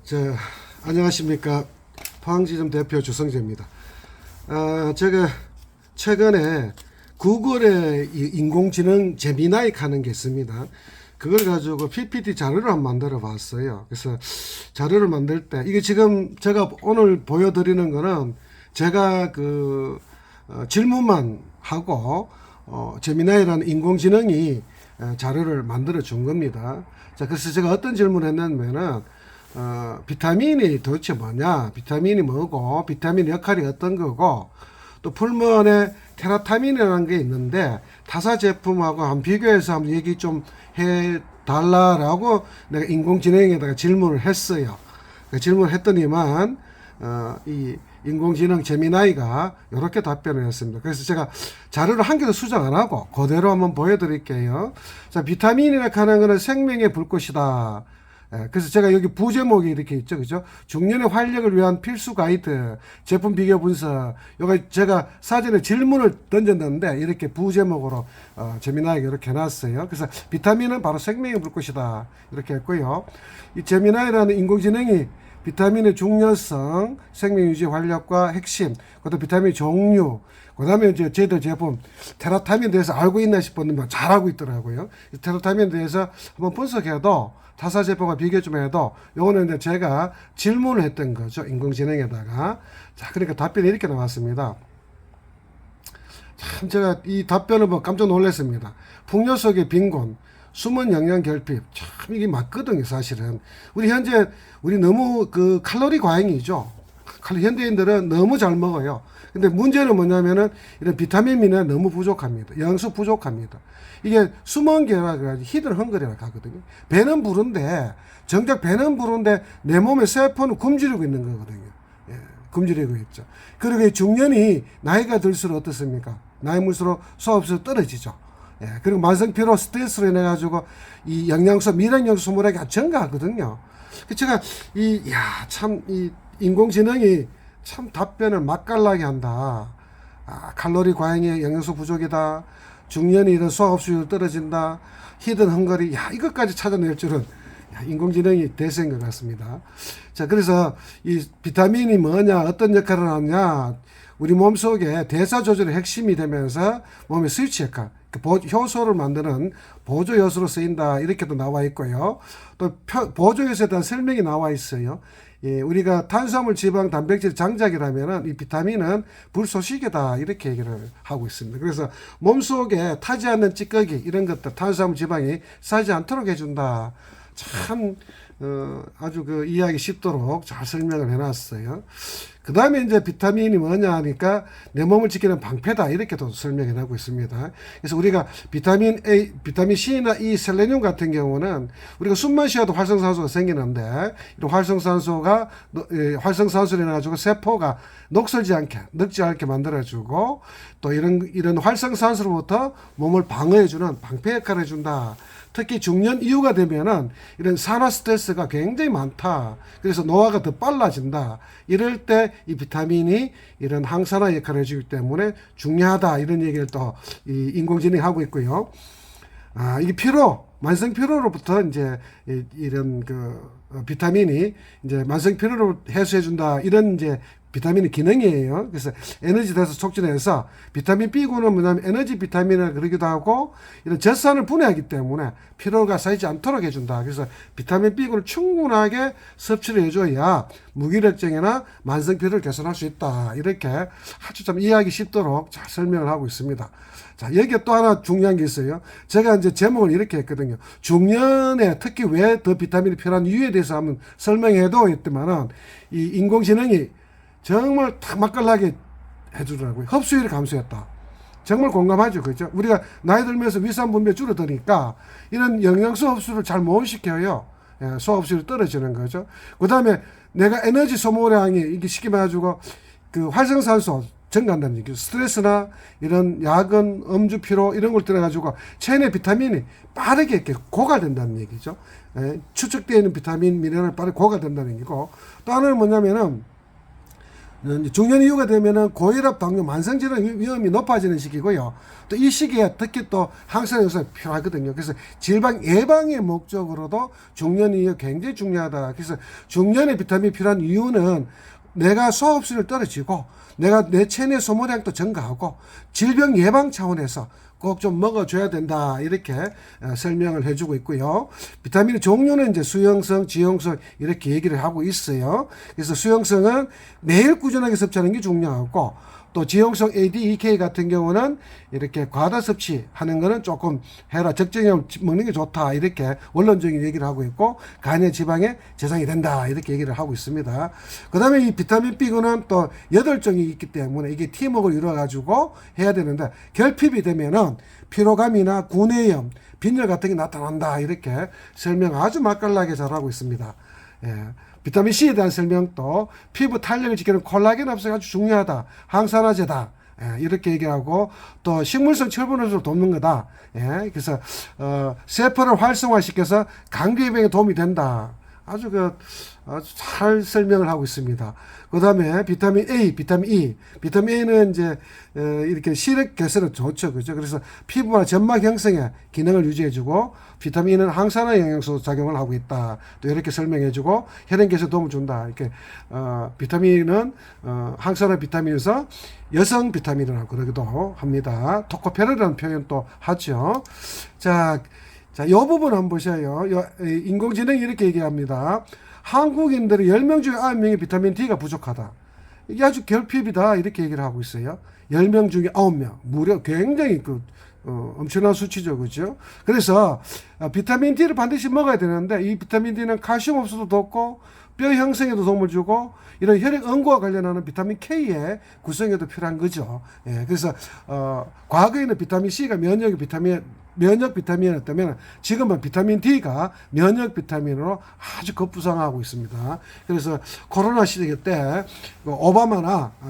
자, 안녕하십니까. 포항지점 대표 주성재입니다. 제가 최근에 구글의 인공지능 제미나이 하는 게 있습니다. 그걸 가지고 PPT 자료를 한번 만들어 봤어요. 그래서 자료를 만들 때, 이게 지금 제가 오늘 보여드리는 거는 제가 질문만 하고, 제미나이라는 인공지능이 자료를 만들어 준 겁니다. 자, 그래서 제가 어떤 질문을 했냐면은, 비타민이 도대체 뭐냐, 비타민이 뭐고, 비타민 역할이 어떤 거고, 또 풀무원에 테라타민이라는 게 있는데 타사 제품하고 한번 비교해서 한번 얘기 좀 해달라라고 내가 인공지능에다가 질문을 했어요. 질문을 했더니만 이 인공지능 제미나이가 이렇게 답변을 했습니다. 그래서 제가 자료를 한 개도 수정 안 하고 그대로 한번 보여드릴게요. 자, 비타민이라 하는 것은 생명의 불꽃이다. 그래서 제가 여기 부제목이 이렇게 있죠, 그죠? 중년의 활력을 위한 필수 가이드, 제품 비교 분석. 요거 제가 사전에 질문을 던졌는데 이렇게 부제목으로 제미나이가 이렇게 해놨어요. 그래서 비타민은 바로 생명의 불꽃이다 이렇게 했고요. 이 제미나이라는 인공지능이 비타민의 중요성, 생명 유지 활력과 핵심, 그다음 비타민 종류, 그다음에 이제 저희들 제품 테라타민에 대해서 알고 있나 싶었는데 잘 알고 있더라고요. 테라타민에 대해서 한번 분석해도 타사 제품과 비교 좀 해도 요거는 이제 제가 질문을 했던 거죠. 인공지능에다가. 자, 그러니까 답변이 이렇게 나왔습니다. 참 제가 이 답변을 보고 깜짝 놀랐습니다. 풍요 속의 빈곤, 숨은 영양 결핍. 참 이게 맞거든요, 사실은. 우리 너무 칼로리 과잉이죠. 현대인들은 너무 잘 먹어요. 근데 문제는 뭐냐면은 이런 비타민 미네랄 너무 부족합니다. 영양소 부족합니다. 이게 숨은 계라 그래가지고 히든 헝거리라고 하거든요. 배는 부른데 정작 배는 부른데 내 몸의 세포는 굶주리고 있는 거거든요. 예, 굶주리고 있죠. 그리고 중년이 나이가 들수록 어떻습니까? 나이 물수록 소화흡수 떨어지죠. 예, 그리고 만성피로 스트레스로 인해 가지고 이 영양소 미량영양소 소모량이 증가하거든요. 제가 이 인공지능이 참 답변을 맛깔나게 한다. 칼로리 과잉에 영양소 부족이다. 중년이 이런 소화흡수율 떨어진다. 히든 헝거리. 이것까지 찾아낼 줄은 인공지능이 대세인 것 같습니다. 자, 그래서 이 비타민이 뭐냐, 어떤 역할을 하냐, 우리 몸속에 대사 조절의 핵심이 되면서 몸의 스위치 역할, 효소를 만드는 보조 요소로 쓰인다. 이렇게도 나와 있고요. 또 보조 요소에 대한 설명이 나와 있어요. 예, 우리가 탄수화물, 지방, 단백질 장작이라면은 이 비타민은 불소식이다 이렇게 얘기를 하고 있습니다. 그래서 몸속에 타지 않는 찌꺼기 이런 것들 탄수화물, 지방이 쌓이지 않도록 해준다. 참 아주 이해하기 쉽도록 잘 설명을 해놨어요. 그 다음에 이제 비타민이 뭐냐 하니까 내 몸을 지키는 방패다 이렇게도 설명해 나고 있습니다. 그래서 우리가 비타민 A, 비타민 C나 E, 셀레늄 같은 경우는 우리가 숨만 쉬어도 활성산소가 생기는데 이런 활성산소로 인해 가지고 세포가 녹슬지 않게 늙지 않게 만들어주고 또 이런 활성산소로부터 몸을 방어해주는 방패 역할을 해준다. 특히 중년 이후가 되면은 이런 산화 스트레스가 굉장히 많다. 그래서 노화가 더 빨라진다. 이럴 때 이 비타민이 이런 항산화 역할을 해주기 때문에 중요하다. 이런 얘기를 또 이 인공지능이 하고 있고요. 이게 만성 피로로부터 이제 이런 비타민이 이제 만성 피로를 해소해준다. 이런 이제 비타민의 기능이에요. 그래서 에너지 대사 촉진해서 비타민 B군은 뭐냐면 에너지 비타민을 그러기도 하고 이런 젖산을 분해하기 때문에 피로가 쌓이지 않도록 해준다. 그래서 비타민 B군을 충분하게 섭취를 해줘야 무기력증이나 만성 피로를 개선할 수 있다. 이렇게 아주 좀 이해하기 쉽도록 잘 설명을 하고 있습니다. 자, 여기에 또 하나 중요한 게 있어요. 제가 이제 제목을 이렇게 했거든요. 중년에 특히 왜 더 비타민이 필요한 이유에 대해서 한번 설명해도 했더만은 이 인공지능이 정말 딱 맛깔나게 해주더라고요. 흡수율이 감소했다. 정말 공감하죠. 그렇죠? 우리가 나이 들면서 위산 분비가 줄어드니까 이런 영양소 흡수를 잘 못 시켜요. 예, 소화흡수율이 떨어지는 거죠. 그 다음에 내가 에너지 소모량이 이게 쉽게 말해가지고 활성산소 증가한다는 얘기죠. 스트레스나 이런 야근, 음주 피로 이런 걸 들어가지고 체내 비타민이 빠르게 이렇게 고갈된다는 얘기죠. 예, 추적되어 있는 비타민, 미네랄 빠르게 고갈된다는 얘기고 또 하나는 뭐냐면은 중년 이후가 되면은 고혈압, 당뇨, 만성질환 위험이 높아지는 시기고요. 또 이 시기에 특히 또 항산 요소가 필요하거든요. 그래서 질병 예방의 목적으로도 중년 이후 굉장히 중요하다. 그래서 중년에 비타민이 필요한 이유는 내가 소화흡수율 떨어지고 내가 내 체내 소모량도 증가하고 질병 예방 차원에서 꼭 좀 먹어줘야 된다 이렇게 설명을 해주고 있고요. 비타민의 종류는 이제 수용성, 지용성 이렇게 얘기를 하고 있어요. 그래서 수용성은 매일 꾸준하게 섭취하는 게 중요하고 또 지용성 AD, EK 같은 경우는 이렇게 과다 섭취하는 거는 조금 해라 적정량 먹는 게 좋다 이렇게 원론적인 얘기를 하고 있고 간의 지방에 저장이 된다 이렇게 얘기를 하고 있습니다. 그 다음에 이 비타민 B군은 또 8종이 있기 때문에 이게 팀워크를 이루어 가지고 해야 되는데 결핍이 되면은 피로감이나 구내염, 빈혈 같은 게 나타난다 이렇게 설명 아주 맛깔나게 잘하고 있습니다. 예. 비타민 C에 대한 설명도 피부 탄력을 지키는 콜라겐 합성이 아주 중요하다. 항산화제다. 예, 이렇게 얘기하고 또 식물성 철분을 돕는 거다. 예, 그래서 세포를 활성화시켜서 감기 예방에 도움이 된다. 아주 잘 설명을 하고 있습니다. 그 다음에 비타민 A, 비타민 E. 비타민 A는 이제 이렇게 시력 개선에 좋죠. 그죠? 그래서 피부나 점막 형성에 기능을 유지해주고 비타민은 항산화 영양소 작용을 하고 있다. 또 이렇게 설명해주고 혈행 개선 도움을 준다. 이렇게 비타민은 항산화 비타민에서 여성 비타민이라고 그러기도 합니다. 토코페롤이라는 표현도 하죠. 자, 이 부분 한번 보셔요. 인공지능이 이렇게 얘기합니다. 한국인들의 10명 중에 9명이 비타민 D가 부족하다. 이게 아주 결핍이다. 이렇게 얘기를 하고 있어요. 10명 중에 9명. 무려 굉장히 엄청난 수치죠. 그죠? 그래서 비타민 D를 반드시 먹어야 되는데 이 비타민 D는 칼슘 흡수도 돕고 뼈 형성에도 도움을 주고 이런 혈액 응고와 관련하는 비타민 K의 구성에도 필요한 거죠. 예, 그래서 과거에는 비타민 C가 면역 비타민이었다면 지금은 비타민 D가 면역 비타민으로 아주 급부상하고 있습니다. 그래서 코로나 시대 때 오바마나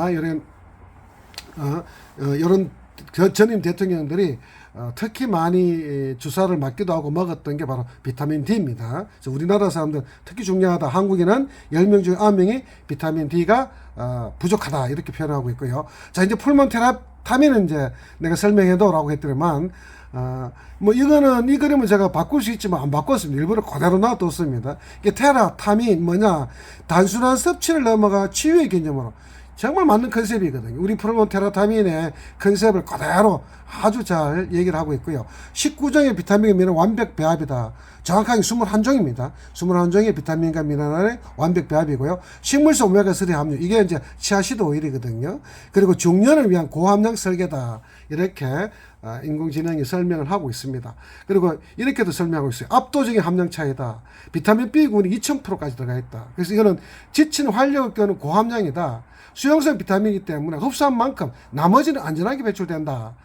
이런 전임 대통령들이 특히 많이 주사를 맞기도 하고 먹었던 게 바로 비타민 D입니다. 그래서 우리나라 사람들 특히 중요하다. 한국인은 10명 중에 9명이 비타민 D가 부족하다. 이렇게 표현하고 있고요. 자, 이제 풀몬 테라타민은 이제 내가 설명해도라고 했더니만, 이거는, 이 그림은 제가 바꿀 수 있지만 안 바꿨습니다. 일부러 그대로 놔뒀습니다. 이게 테라타민 뭐냐? 단순한 섭취를 넘어가 치유의 개념으로. 정말 맞는 컨셉이거든요. 우리 풀몬 테라타민의 컨셉을 그대로 아주 잘 얘기를 하고 있고요. 19종의 비타민과 미네랄 완벽 배합이다. 정확하게 21종입니다. 21종의 비타민과 미네랄의 완벽 배합이고요. 식물성 오메가3 함유. 이게 이제 치아시드 오일이거든요. 그리고 중년을 위한 고함량 설계다. 이렇게 인공지능이 설명을 하고 있습니다. 그리고 이렇게도 설명하고 있어요. 압도적인 함량 차이다. 비타민 B군이 2000%까지 들어가 있다. 그래서 이거는 지친 활력을 끄는 고함량이다. 수용성 비타민이기 때문에 흡수한 만큼 나머지는 안전하게 배출된다.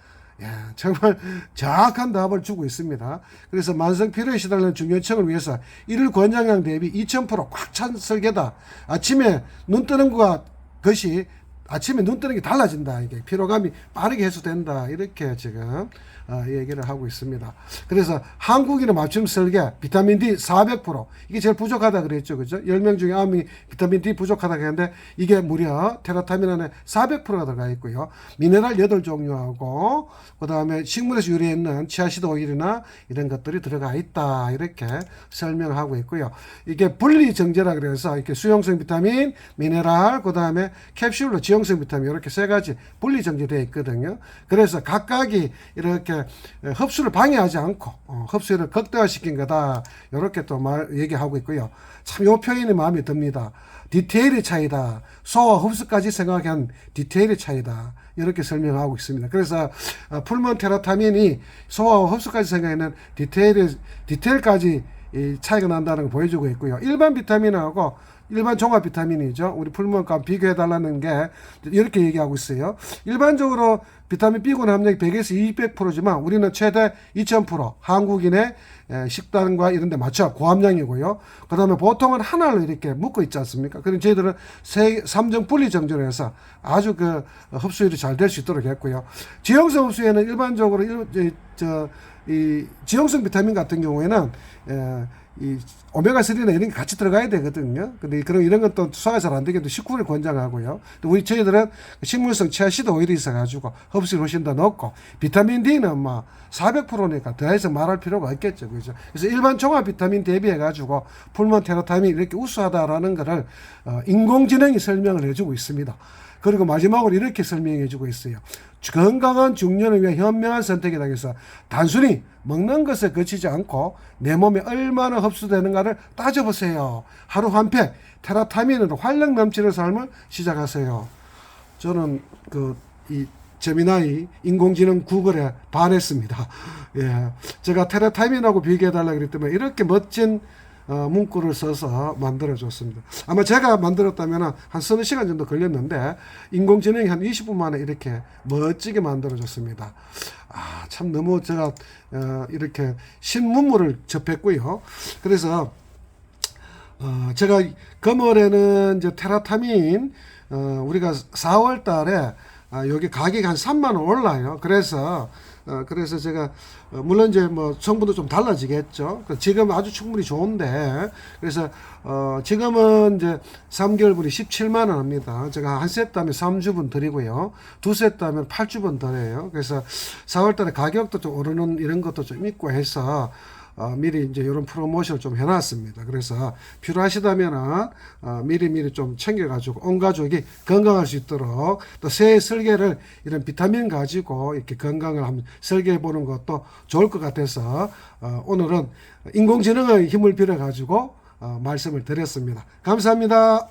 야, 정말 정확한 답을 주고 있습니다. 그래서 만성 피로에 시달리는 중년층을 위해서 일일 권장량 대비 2000%꽉 찬 설계다. 아침에 눈 뜨는 것이 아침에 눈 뜨는 게 달라진다. 이게 피로감이 빠르게 해소된다. 이렇게 지금 얘기를 하고 있습니다. 그래서 한국인의 맞춤 설계 비타민 D 400% 이게 제일 부족하다 그랬죠. 그죠? 10명 중에 9명이 비타민 D 부족하다 그랬는데 이게 무려 테라타민 안에 400%가 들어가 있고요. 미네랄 8종류하고 그다음에 식물에서 유래했는 치아시드 오일이나 이런 것들이 들어가 있다. 이렇게 설명하고 있고요. 이게 분리 정제라 그래서 이렇게 수용성 비타민, 미네랄, 그다음에 캡슐로 지용성 비타민 이렇게 세 가지 분리 정제되어 있거든요. 그래서 각각이 이렇게 흡수를 방해하지 않고 흡수를 극대화시킨 거다. 이렇게 또 얘기하고 있고요. 참 이 표현이 마음에 듭니다. 디테일의 차이다. 소화 흡수까지 생각한 디테일의 차이다. 이렇게 설명하고 있습니다. 그래서 풀몬 테라타민이 소화와 흡수까지 생각하는 디테일까지 차이가 난다는 걸 보여주고 있고요. 일반 비타민하고 일반 종합 비타민이죠. 우리 풀몬과 비교해달라는 게 이렇게 얘기하고 있어요. 일반적으로 비타민 B군 함량이 100에서 200%지만 우리는 최대 2000% 한국인의 식단과 이런 데 맞춰 고함량이고요. 그 다음에 보통은 하나로 이렇게 묶어 있지 않습니까? 그럼 저희들은 3종 분리 정제로 해서 아주 흡수율이 잘 될 수 있도록 했고요. 지용성 흡수에는 일반적으로 이 지용성 비타민 같은 경우에는 오메가3나 이런 게 같이 들어가야 되거든요. 근데 그럼 이런 건 또 소화가 잘 안 되기 때문에 식후를 권장하고요. 또 저희들은 식물성 치아씨드 오일이 있어가지고 흡수율 훨씬 더 높고, 비타민 D는 뭐 400%니까 더해서 말할 필요가 없겠죠. 그죠? 그래서 일반 종합 비타민 대비해가지고 풀몬 테라타민 이렇게 우수하다라는 거를 인공지능이 설명을 해주고 있습니다. 그리고 마지막으로 이렇게 설명해주고 있어요. 건강한 중년을 위한 현명한 선택이다 해서 단순히 먹는 것에 그치지 않고 내 몸에 얼마나 흡수되는가를 따져보세요. 하루 한 팩 테라타민으로 활력 넘치는 삶을 시작하세요. 저는 이 제미나이 인공지능 구글에 반했습니다. 예, 제가 테라타민하고 비교해달라 그랬기 때문에 이렇게 멋진 문구를 써서 만들어줬습니다. 아마 제가 만들었다면 한 서너 시간 정도 걸렸는데 인공지능이 한 20분 만에 이렇게 멋지게 만들어줬습니다. 참 너무 제가 이렇게 신문물을 접했고요. 그래서 제가 금월에는 이제 테라타민 우리가 4월 달에 여기 가격이 한 3만 원 올라요. 그래서 제가 물론 이제 뭐 성분도 좀 달라지겠죠. 지금 아주 충분히 좋은데, 그래서 지금은 이제 3개월분이 17만 원 합니다. 제가 한 세트 하면 3주분 드리고요, 두 세트 하면 8주분 드려요. 그래서 4월달에 가격도 좀 오르는 이런 것도 좀 있고 해서 미리 이제 이런 프로모션을 좀 해놨습니다. 그래서 필요하시다면은 미리 좀 챙겨가지고 온 가족이 건강할 수 있도록, 또 새해 설계를 이런 비타민 가지고 이렇게 건강을 한번 설계해 보는 것도 좋을 것 같아서 오늘은 인공지능의 힘을 빌어 가지고 말씀을 드렸습니다. 감사합니다.